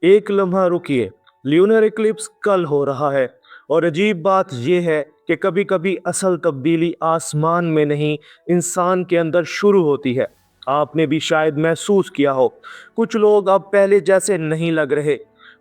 एक लम्हा रुकिए, ल्यूनर इक्लिप्स कल हो रहा है। और अजीब बात यह है कि कभी कभी असल तब्दीली आसमान में नहीं, इंसान के अंदर शुरू होती है। आपने भी शायद महसूस किया हो, कुछ लोग अब पहले जैसे नहीं लग रहे,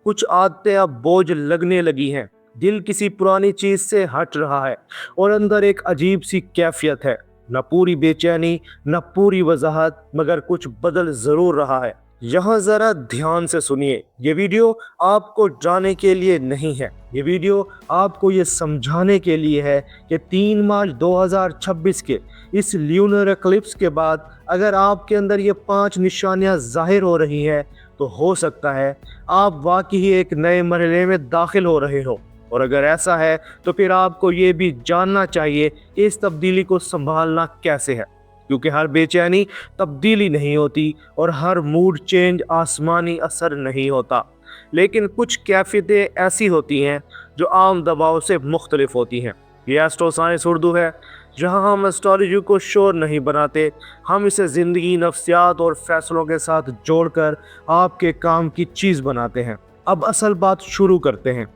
कुछ आदतें अब बोझ लगने लगी हैं, दिल किसी पुरानी चीज से हट रहा है, और अंदर एक अजीब सी कैफियत है। न पूरी बेचैनी, न पूरी वजाहत, मगर कुछ बदल जरूर रहा है। यहाँ जरा ध्यान से सुनिए, ये वीडियो आपको डराने के लिए नहीं है, ये वीडियो आपको ये समझाने के लिए है कि 3 मार्च 2026 के इस ल्यूनर एक्लिप्स के बाद अगर आपके अंदर ये 5 निशानियां जाहिर हो रही हैं, तो हो सकता है आप वाकई एक नए मरहले में दाखिल हो रहे हो। और अगर ऐसा है तो फिर आपको ये भी जानना चाहिए कि इस तब्दीली को संभालना कैसे है, क्योंकि हर बेचैनी तब्दीली नहीं होती और हर मूड चेंज आसमानी असर नहीं होता। लेकिन कुछ कैफियतें ऐसी होती हैं जो आम दबाव से मुख्तलिफ होती हैं। ये एस्ट्रो साइंस उर्दू है, जहां हम एस्ट्रोलॉजी को शोर नहीं बनाते, हम इसे ज़िंदगी, नफ्सियात और फैसलों के साथ जोड़कर आपके काम की चीज़ बनाते हैं। अब असल बात शुरू करते हैं।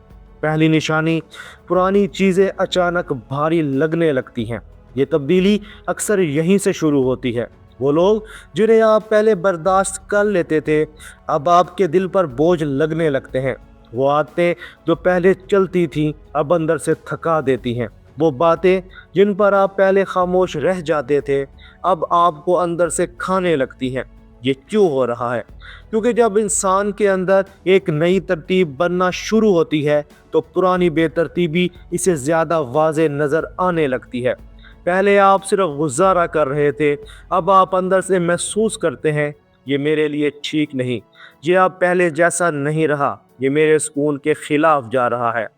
पहली निशानी, पुरानी चीज़ें अचानक भारी लगने लगती हैं। ये तब्दीली अक्सर यहीं से शुरू होती है। वो लोग जिन्हें आप पहले बर्दाश्त कर लेते थे, अब आपके दिल पर बोझ लगने लगते हैं। वो आदतें जो पहले चलती थीं, अब अंदर से थका देती हैं। वो बातें जिन पर आप पहले खामोश रह जाते थे, अब आपको अंदर से खाने लगती हैं। ये क्यों हो रहा है? क्योंकि जब इंसान के अंदर एक नई तरतीब बनना शुरू होती है, तो पुरानी बेतरतीबी इसे ज़्यादा वाज़ेह नज़र आने लगती है। पहले आप सिर्फ गुजारा कर रहे थे, अब आप अंदर से महसूस करते हैं, ये मेरे लिए ठीक नहीं, ये अब पहले जैसा नहीं रहा, ये मेरे सुकून के खिलाफ जा रहा है।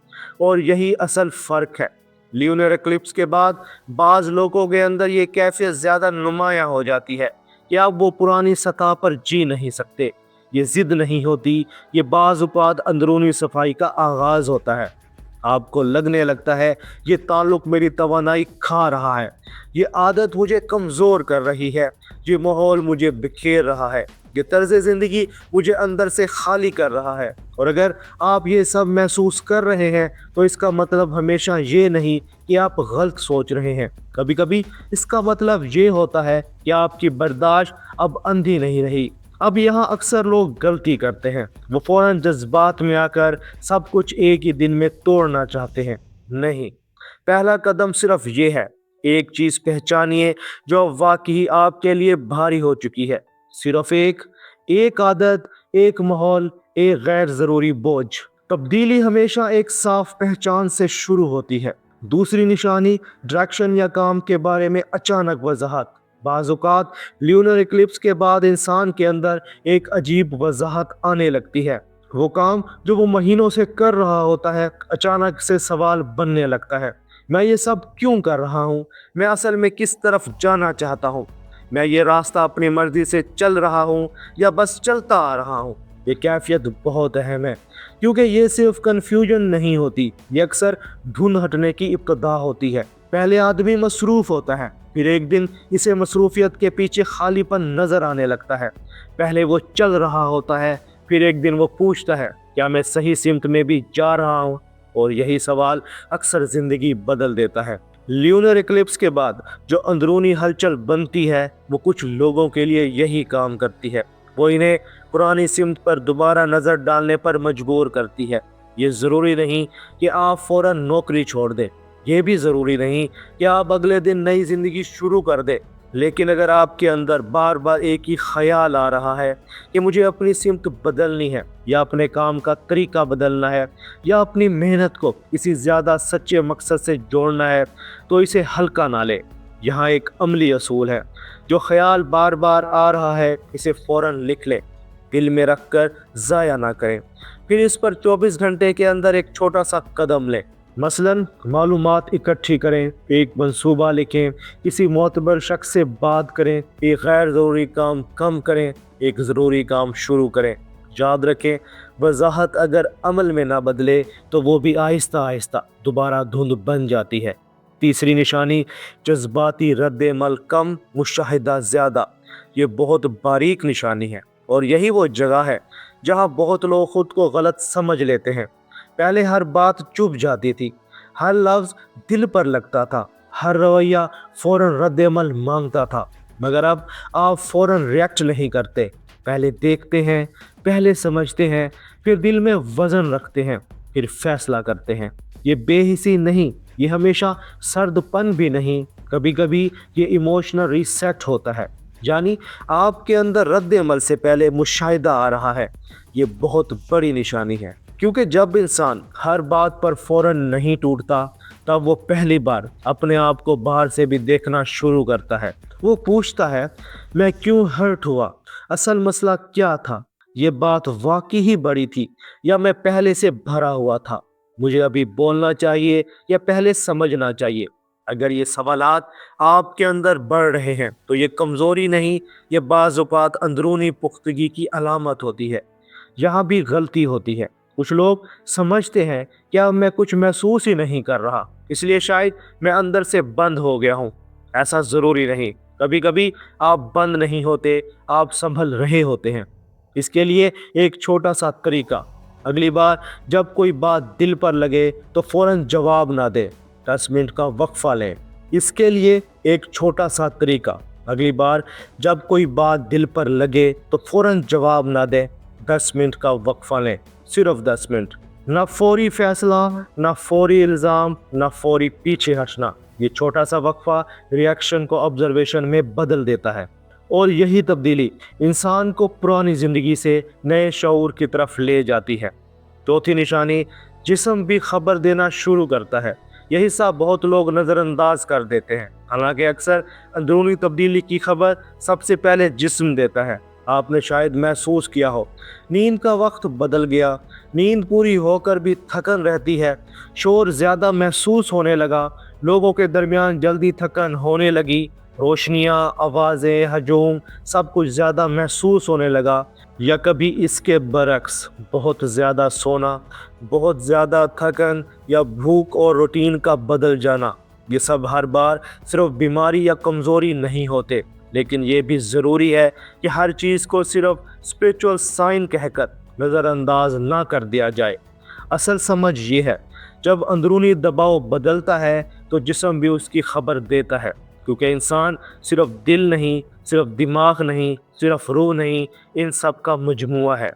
और यही असल फ़र्क है। ल्यूनर एक्लिप्स के बाद बाज़ लोगों के अंदर ये कैफियत ज़्यादा नुमायाँ हो जाती है कि अब वो पुरानी सतह पर जी नहीं सकते। ये ज़िद नहीं होती, ये बाज़ औक़ात अंदरूनी सफाई का आगाज़ होता है। आपको लगने लगता है ये ताल्लुक़ मेरी तवानाई खा रहा है, ये आदत मुझे कमज़ोर कर रही है, ये माहौल मुझे बिखेर रहा है, ये तर्ज़ ज़िंदगी मुझे अंदर से खाली कर रहा है। और अगर आप ये सब महसूस कर रहे हैं, तो इसका मतलब हमेशा ये नहीं कि आप गलत सोच रहे हैं। कभी कभी इसका मतलब ये होता है कि आपकी बर्दाश्त अब अंधी नहीं रही। अब यहाँ अक्सर लोग गलती करते हैं, वो फ़ौरन जज्बात में आकर सब कुछ एक ही दिन में तोड़ना चाहते हैं। नहीं, पहला कदम सिर्फ ये है, एक चीज़ पहचानिए जो वाकई आपके लिए भारी हो चुकी है। सिर्फ एक आदत, एक माहौल, एक गैर ज़रूरी बोझ। तब्दीली हमेशा एक साफ पहचान से शुरू होती है। दूसरी निशानी, डायरेक्शन या काम के बारे में अचानक वजाहत। बाज़ औक़ात ल्यूनर इक्लिप्स के बाद इंसान के अंदर एक अजीब वजाहत आने लगती है। वो काम जो वो महीनों से कर रहा होता है, अचानक से सवाल बनने लगता है, मैं ये सब क्यों कर रहा हूँ? मैं असल में किस तरफ जाना चाहता हूँ? मैं ये रास्ता अपनी मर्जी से चल रहा हूँ या बस चलता आ रहा हूँ? ये कैफियत बहुत अहम है, क्योंकि ये सिर्फ कन्फ्यूजन नहीं होती, ये अक्सर धुन हटने की इब्तिदा होती है। पहले आदमी मसरूफ़ होता है, फिर एक दिन इसे मसरूफियत के पीछे खालीपन नज़र आने लगता है। पहले वो चल रहा होता है, फिर एक दिन वो पूछता है, क्या मैं सही सिमत में भी जा रहा हूँ? और यही सवाल अक्सर ज़िंदगी बदल देता है। ल्यूनर इक्लिप्स के बाद जो अंदरूनी हलचल बनती है, वो कुछ लोगों के लिए यही काम करती है। वो इन्हें पुरानी सिमत पर दोबारा नज़र डालने पर मजबूर करती है। ये ज़रूरी नहीं कि आप फ़ौरन नौकरी छोड़ दें, ये भी ज़रूरी नहीं कि आप अगले दिन नई ज़िंदगी शुरू कर दें। लेकिन अगर आपके अंदर बार बार एक ही ख्याल आ रहा है कि मुझे अपनी सिमत बदलनी है, या अपने काम का तरीका बदलना है, या अपनी मेहनत को किसी ज़्यादा सच्चे मकसद से जोड़ना है, तो इसे हल्का ना लें। यहाँ एक अमली असूल है, जो ख्याल बार बार आ रहा है, इसे फ़ौरन लिख लें, दिल में रख कर ज़ाया ना करें। फिर इस पर 24 घंटे के अंदर एक छोटा सा कदम लें। मसलन मालूमात इकट्ठी करें, एक मंसूबा लिखें, किसी मोतबर शख्स से बात करें, एक गैर ज़रूरी काम कम करें, एक ज़रूरी काम शुरू करें। याद रखें, वजाहत अगर अमल में ना बदले तो वो भी आहिस्ता आहिस्ता दोबारा धुंध बन जाती है। तीसरी निशानी, जज्बाती रद्द-ए-अमल कम, मुशाहिदा ज़्यादा। ये बहुत बारीक निशानी है, और यही वो जगह है جہاں بہت لوگ خود کو غلط سمجھ لیتے ہیں۔ پہلے ہر بات چپ جاتی تھی، ہر لفظ دل پر لگتا تھا، ہر رویہ فوراً رد عمل مانگتا تھا، مگر اب آپ فوراً ریئیکٹ نہیں کرتے، پہلے دیکھتے ہیں، پہلے سمجھتے ہیں، پھر دل میں وزن رکھتے ہیں، پھر فیصلہ کرتے ہیں۔ یہ بے حسی نہیں، یہ ہمیشہ سرد پن بھی نہیں، کبھی کبھی یہ ایموشنل ریسیٹ ہوتا ہے، یعنی آپ کے اندر رد عمل سے پہلے مشاہدہ آ رہا ہے۔ یہ بہت بڑی نشانی ہے، کیونکہ جب انسان ہر بات پر فوراً نہیں ٹوٹتا، تب وہ پہلی بار اپنے آپ کو باہر سے بھی دیکھنا شروع کرتا ہے۔ وہ پوچھتا ہے، میں کیوں ہرٹ ہوا؟ اصل مسئلہ کیا تھا؟ یہ بات واقعی ہی بڑی تھی یا میں پہلے سے بھرا ہوا تھا؟ مجھے ابھی بولنا چاہیے یا پہلے سمجھنا چاہیے؟ اگر یہ سوالات آپ کے اندر بڑھ رہے ہیں تو یہ کمزوری نہیں، یہ بعض اوقات اندرونی پختگی کی علامت ہوتی ہے۔ یہاں بھی غلطی ہوتی ہے، کچھ لوگ سمجھتے ہیں کہ اب میں کچھ محسوس ہی نہیں کر رہا، اس لیے شاید میں اندر سے بند ہو گیا ہوں۔ ایسا ضروری نہیں، کبھی کبھی آپ بند نہیں ہوتے، آپ سنبھل رہے ہوتے ہیں۔ اس کے لیے ایک چھوٹا سا طریقہ: اگلی بار جب کوئی بات دل پر لگے تو فوراً جواب نہ دے، 10 منٹ کا وقفہ لیں۔ اس کے لیے ایک چھوٹا سا طریقہ: اگلی بار جب کوئی بات دل پر لگے تو فوراً جواب نہ دیں، 10 منٹ کا وقفہ لیں، صرف 10 منٹ۔ نہ فوری فیصلہ، نہ فوری الزام، نہ فوری پیچھے ہٹنا۔ یہ چھوٹا سا وقفہ ریاکشن کو آبزرویشن میں بدل دیتا ہے، اور یہی تبدیلی انسان کو پرانی زندگی سے نئے شعور کی طرف لے جاتی ہے۔ چوتھی نشانی: جسم بھی خبر دینا شروع کرتا ہے۔ یہ حصہ بہت لوگ نظر انداز کر دیتے ہیں، حالانکہ اکثر اندرونی تبدیلی کی خبر سب سے پہلے جسم دیتا ہے۔ آپ نے شاید محسوس کیا ہو، نیند کا وقت بدل گیا، نیند پوری ہو کر بھی تھکن رہتی ہے، شور زیادہ محسوس ہونے لگا، لوگوں کے درمیان جلدی تھکن ہونے لگی، روشنیاں، آوازیں، ہجوم، سب کچھ زیادہ محسوس ہونے لگا۔ یا کبھی اس کے برعکس، بہت زیادہ سونا، بہت زیادہ تھکن، یا بھوک اور روٹین کا بدل جانا۔ یہ سب ہر بار صرف بیماری یا کمزوری نہیں ہوتے، لیکن یہ بھی ضروری ہے کہ ہر چیز کو صرف اسپریچول سائن کہہ کر نظر انداز نہ کر دیا جائے۔ اصل سمجھ یہ ہے، جب اندرونی دباؤ بدلتا ہے تو جسم بھی اس کی خبر دیتا ہے، کیونکہ انسان صرف دل نہیں، صرف دماغ نہیں، صرف روح نہیں، ان سب کا مجموعہ ہے۔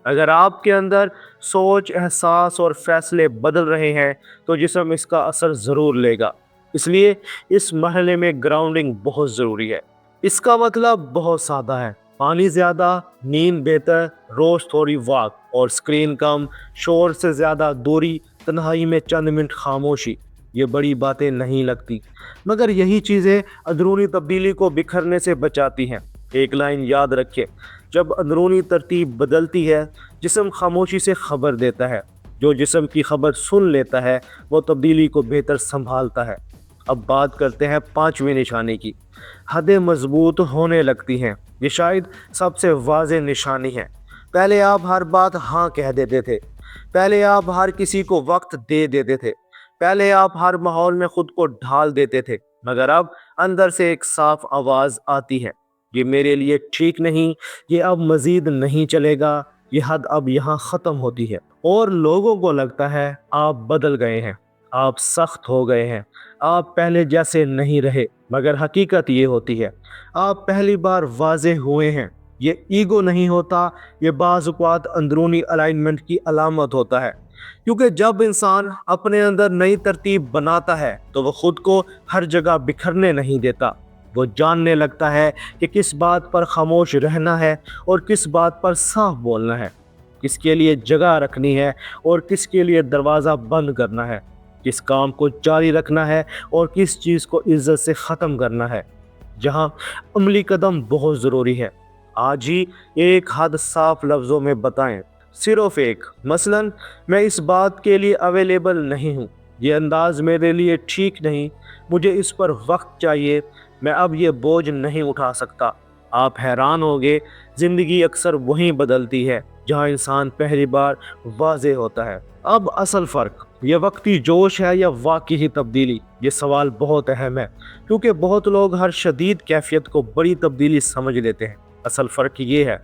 اگر آپ کے اندر سوچ، احساس اور فیصلے بدل رہے ہیں تو جسم اس کا اثر ضرور لے گا۔ اس لیے اس مرحلے میں گراؤنڈنگ بہت ضروری ہے۔ اس کا مطلب بہت سادہ ہے: پانی زیادہ، نیند بہتر، روز تھوڑی واک، اور اسکرین کم، شور سے زیادہ دوری، تنہائی میں چند منٹ خاموشی۔ یہ بڑی باتیں نہیں لگتی، مگر یہی چیزیں اندرونی تبدیلی کو بکھرنے سے بچاتی ہیں۔ ایک لائن یاد رکھیں: جب اندرونی ترتیب بدلتی ہے، جسم خاموشی سے خبر دیتا ہے۔ جو جسم کی خبر سن لیتا ہے وہ تبدیلی کو بہتر سنبھالتا ہے۔ اب بات کرتے ہیں 5ویں نشانی کی: حدیں مضبوط ہونے لگتی ہیں۔ یہ شاید سب سے واضح نشانی ہے۔ پہلے آپ ہر بات ہاں کہہ دیتے تھے، پہلے آپ ہر کسی کو وقت دے دیتے تھے، پہلے آپ ہر ماحول میں خود کو ڈھال دیتے تھے، مگر اب اندر سے ایک صاف آواز آتی ہے: یہ میرے لیے ٹھیک نہیں، یہ اب مزید نہیں چلے گا، یہ حد اب یہاں ختم ہوتی ہے۔ اور لوگوں کو لگتا ہے آپ بدل گئے ہیں، آپ سخت ہو گئے ہیں، آپ پہلے جیسے نہیں رہے، مگر حقیقت یہ ہوتی ہے آپ پہلی بار واضح ہوئے ہیں۔ یہ ایگو نہیں ہوتا، یہ بعض اوقات اندرونی الائنمنٹ کی علامت ہوتا ہے، کیونکہ جب انسان اپنے اندر نئی ترتیب بناتا ہے تو وہ خود کو ہر جگہ بکھرنے نہیں دیتا۔ وہ جاننے لگتا ہے کہ کس بات پر خاموش رہنا ہے اور کس بات پر صاف بولنا ہے، کس کے لیے جگہ رکھنی ہے اور کس کے لیے دروازہ بند کرنا ہے، کس کام کو جاری رکھنا ہے اور کس چیز کو عزت سے ختم کرنا ہے۔ جہاں عملی قدم بہت ضروری ہے، آج ہی ایک حد صاف لفظوں میں بتائیں، صرف ایک۔ مثلا، میں اس بات کے لیے اویلیبل نہیں ہوں، یہ انداز میرے لیے ٹھیک نہیں، مجھے اس پر وقت چاہیے، میں اب یہ بوجھ نہیں اٹھا سکتا۔ آپ حیران ہوگے، زندگی اکثر وہیں بدلتی ہے جہاں انسان پہلی بار واضح ہوتا ہے۔ اب اصل فرق، یہ وقتی جوش ہے یا واقعی تبدیلی؟ یہ سوال بہت اہم ہے، کیونکہ بہت لوگ ہر شدید کیفیت کو بڑی تبدیلی سمجھ لیتے ہیں۔ اصل فرق یہ ہے: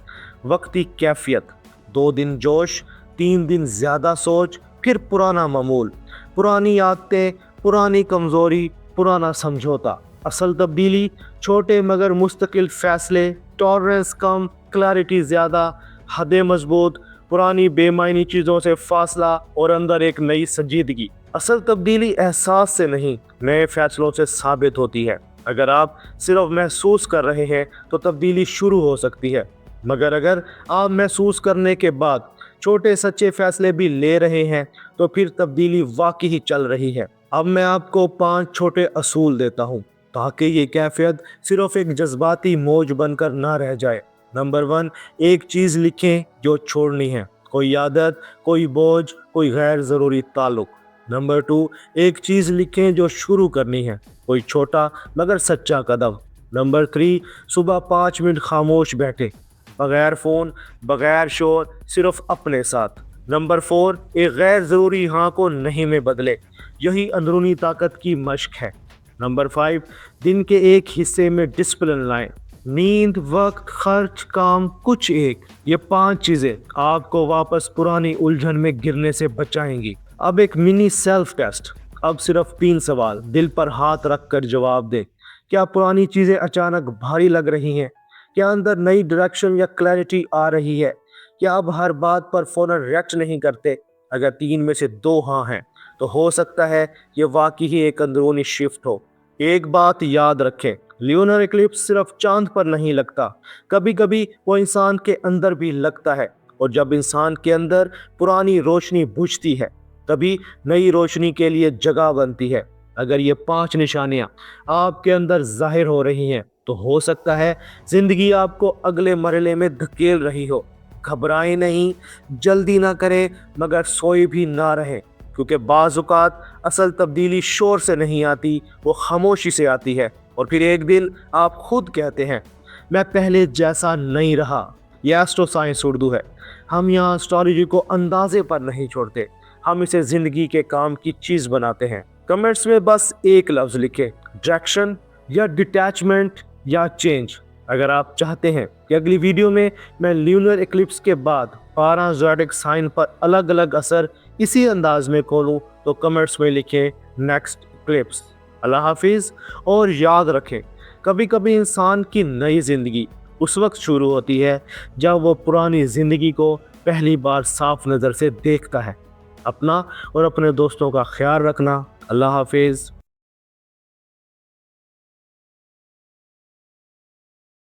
وقتی کیفیت 2 दिन जोश, 3 दिन ज़्यादा सोच, फिर पुराना मामूल, पुरानी आदतें, पुरानी कमज़ोरी, पुराना समझौता। असल तब्दीली छोटे मगर मुस्तकिल फ़ैसले, टॉलरेंस कम, क्लैरिटी ज़्यादा, हदें मजबूत, पुरानी बेमायनी चीज़ों से फासला और अंदर एक नई संजीदगी। असल तब्दीली एहसास से नहीं, नए फैसलों से साबित होती है। अगर आप सिर्फ महसूस कर रहे हैं तो तब्दीली शुरू हो सकती है, मगर अगर आप महसूस करने के बाद छोटे सच्चे फैसले भी ले रहे हैं तो फिर तब्दीली वाकई ही चल रही है। अब मैं आपको 5 छोटे असूल देता हूँ ताकि ये कैफियत सिर्फ एक जज्बाती मौज बनकर ना रह जाए। नंबर 1, एक चीज़ लिखें जो छोड़नी है, कोई आदत, कोई बोझ, कोई गैर ज़रूरी ताल्लुक। नंबर 2, एक चीज़ लिखें जो शुरू करनी है, कोई छोटा मगर सच्चा कदम। नंबर 3, सुबह 5 मिनट खामोश बैठे, बगैर फ़ोन, बगैर शोर, सिर्फ अपने साथ। नंबर 4, एक गैर ज़रूरी हाँ को नहीं में बदले, यही अंदरूनी ताकत की मशक है। नंबर 5, दिन के एक हिस्से में डिसिप्लिन लाएं, नींद, वक्त, खर्च, काम, कुछ एक। ये 5 चीज़ें आपको वापस पुरानी उलझन में गिरने से बचाएंगी। अब एक मिनी सेल्फ टेस्ट, अब सिर्फ 3 सवाल दिल पर हाथ रख कर जवाब दें। क्या पुरानी चीज़ें अचानक भारी लग रही हैं? क्या अंदर नई डायरेक्शन या क्लैरिटी आ रही है? क्या अब हर बात पर फौरन रिएक्ट नहीं करते? अगर 3 में से 2 हाँ हैं तो हो सकता है ये वाकई ही एक अंदरूनी शिफ्ट हो। एक बात याद रखें, ल्यूनर इक्लिप्स सिर्फ चांद पर नहीं लगता, कभी कभी वो इंसान के अंदर भी लगता है। और जब इंसान के अंदर पुरानी रोशनी बुझती है तभी नई रोशनी के लिए जगह बनती है। अगर ये 5 निशानियां आपके अंदर जाहिर हो रही हैं तो हो सकता है जिंदगी आपको अगले मरहले में धकेल रही हो। घबराएं नहीं, जल्दी ना करें, मगर सोए भी ना रहें, क्योंकि बाज़-औक़ात असल तब्दीली शोर से नहीं आती, वो खामोशी से आती है। और फिर एक दिन आप खुद कहते हैं, मैं पहले जैसा नहीं रहा। यह एस्ट्रो साइंस उर्दू है। हम यहाँ एस्ट्रोलॉजी को अंदाजे पर नहीं छोड़ते, हम इसे ज़िंदगी के काम की चीज़ बनाते हैं। कमेंट्स में बस एक लफ्ज़ लिखें, डायरेक्शन या डिटैचमेंट या चेंज। अगर आप चाहते हैं कि अगली वीडियो में मैं ल्यूनर इक्लिप्स के बाद 12 ज़ोडिएक साइन पर अलग अलग असर इसी अंदाज में खोलूं तो कमेंट्स में लिखें नेक्स्ट इक्लिप्स। अल्लाह हाफिज़। और याद रखें, कभी कभी इंसान की नई ज़िंदगी उस वक्त शुरू होती है जब वो पुरानी ज़िंदगी को पहली बार साफ नज़र से देखता है। अपना और अपने दोस्तों का ख्याल रखना। अल्लाह हाफिज़।